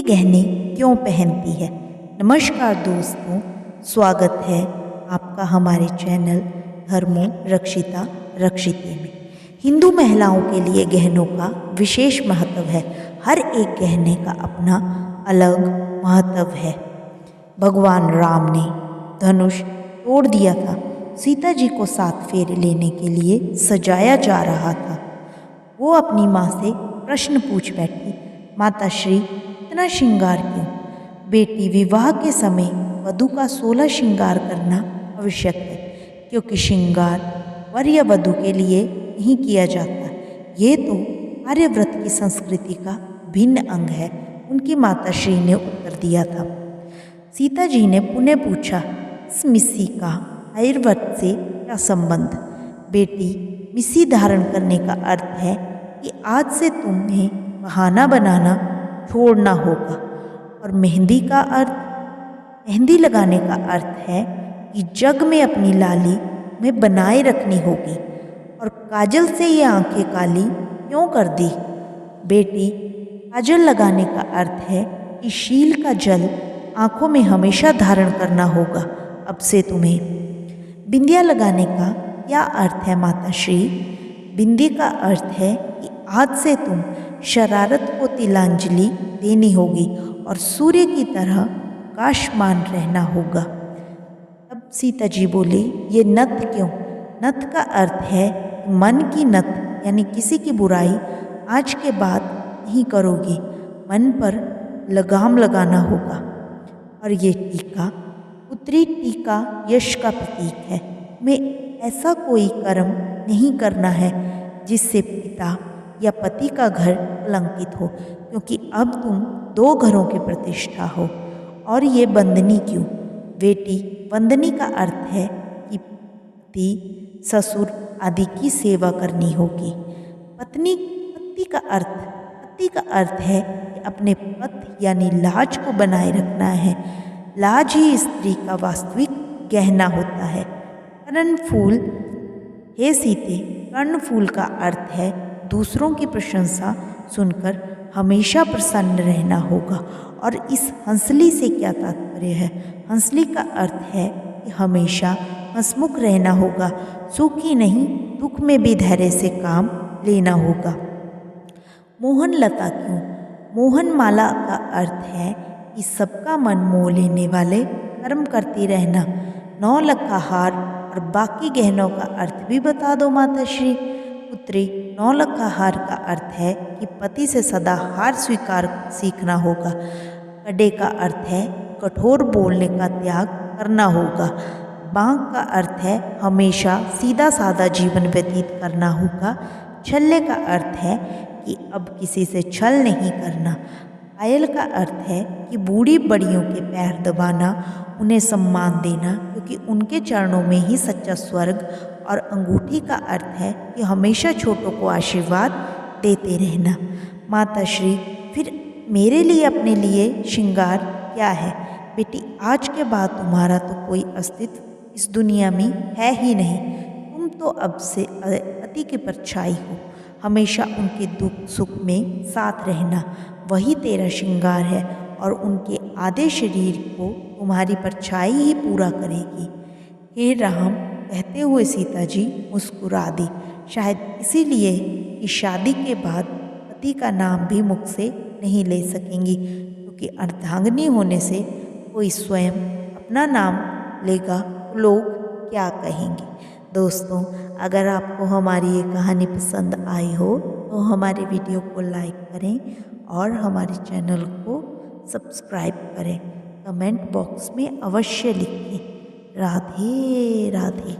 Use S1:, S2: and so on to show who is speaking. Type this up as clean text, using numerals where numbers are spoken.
S1: गहने क्यों पहनती है। नमस्कार दोस्तों, स्वागत है आपका हमारे चैनल धर्मों रक्षिता रक्षिते में। हिंदू महिलाओं के लिए गहनों का विशेष महत्व है। हर एक गहने का अपना अलग महत्व है। भगवान राम ने धनुष तोड़ दिया था। सीता जी को 7 फेरे लेने के लिए सजाया जा रहा था। वो अपनी माँ से प्रश्न पूछ बैठी, माता श्री इतना श्रृंगार क्यों? बेटी, विवाह के समय वधू का 16 श्रृंगार करना आवश्यक है, क्योंकि श्रृंगार वर या वधू के लिए नहीं किया जाता। ये तो आर्यव्रत की संस्कृति का भिन्न अंग है, उनकी माता श्री ने उत्तर दिया था। सीता जी ने पुनः पूछा, इस मिस्सी का आयुर्वेद से क्या संबंध? बेटी, मिस्सी धारण करने का अर्थ है कि आज से तुम्हें बहाना बनाना छोड़ना होगा। और मेहंदी का अर्थ, मेहंदी लगाने का अर्थ है कि जग में अपनी लाली में बनाए रखनी होगी। और काजल से ये आंखें काली क्यों कर दी? बेटी, काजल लगाने का अर्थ है कि शील का जल आंखों में हमेशा धारण करना होगा। अब से तुम्हें बिंदिया लगाने का क्या अर्थ है माता श्री? बिंदी का अर्थ है कि आज से तुम शरारत को तिलांजलि देनी होगी और सूर्य की तरह प्रकाशमान रहना होगा। तब सीता जी बोली, ये नत क्यों? नत का अर्थ है मन की नत, यानी किसी की बुराई आज के बाद नहीं करोगी। मन पर लगाम लगाना होगा। और ये टीका, उत्तरी टीका यश का प्रतीक है। मैं ऐसा कोई कर्म नहीं करना है जिससे पिता या पति का घर कलंकित हो, क्योंकि अब तुम 2 घरों की प्रतिष्ठा हो। और ये बंदनी क्यों? बेटी, बंदनी का अर्थ है कि पति, ससुर आदि की सेवा करनी होगी। पति का अर्थ है कि अपने पत यानी लाज को बनाए रखना है। लाज ही स्त्री का वास्तविक गहना होता है। कर्णफूल, हे सीते, कर्णफूल का अर्थ है दूसरों की प्रशंसा सुनकर हमेशा प्रसन्न रहना होगा। और इस हंसली से क्या तात्पर्य है? हंसली का अर्थ है कि हमेशा हंसमुख रहना होगा। सुख ही नहीं, दुख में भी धैर्य से काम लेना होगा। मोहन लता क्यों? मोहन माला का अर्थ है कि सबका मन मोह लेने वाले कर्म करती रहना। 9 लक्खा हार और बाकी गहनों का अर्थ भी बता दो माता श्री। पुत्री, 9 लक्खा हार का अर्थ है कि पति से सदा हार स्वीकार सीखना होगा। कड़े का अर्थ है कठोर बोलने का त्याग करना होगा। बांक का अर्थ है हमेशा सीधा साधा जीवन व्यतीत करना होगा। छल्ले का अर्थ है कि अब किसी से छल नहीं करना। पायल का अर्थ है कि बूढ़ी बड़ियों के पैर दबाना, उन्हें सम्मान देना, क्योंकि उनके चरणों में ही सच्चा स्वर्ग। और अंगूठी का अर्थ है कि हमेशा छोटों को आशीर्वाद देते रहना। माता श्री, फिर मेरे लिए, अपने लिए श्रृंगार क्या है? बेटी, आज के बाद तुम्हारा तो कोई अस्तित्व इस दुनिया में है ही नहीं। तुम तो अब से पति की परछाई हो। हमेशा उनके दुख सुख में साथ रहना, वही तेरा श्रृंगार है। और उनके आधे शरीर को तुम्हारी परछाई ही पूरा करेगी। हे राम, कहते हुए सीता जी मुस्कुरा दी। शायद इसीलिए कि शादी के बाद पति का नाम भी मुख से नहीं ले सकेंगी, क्योंकि अर्धांगिनी होने से कोई स्वयं अपना नाम लेगा तो लोग क्या कहेंगे। दोस्तों, अगर आपको हमारी ये कहानी पसंद आई हो तो हमारे वीडियो को लाइक करें और हमारे चैनल को सब्सक्राइब करें। कमेंट बॉक्स में अवश्य लिखें। राधे राधे।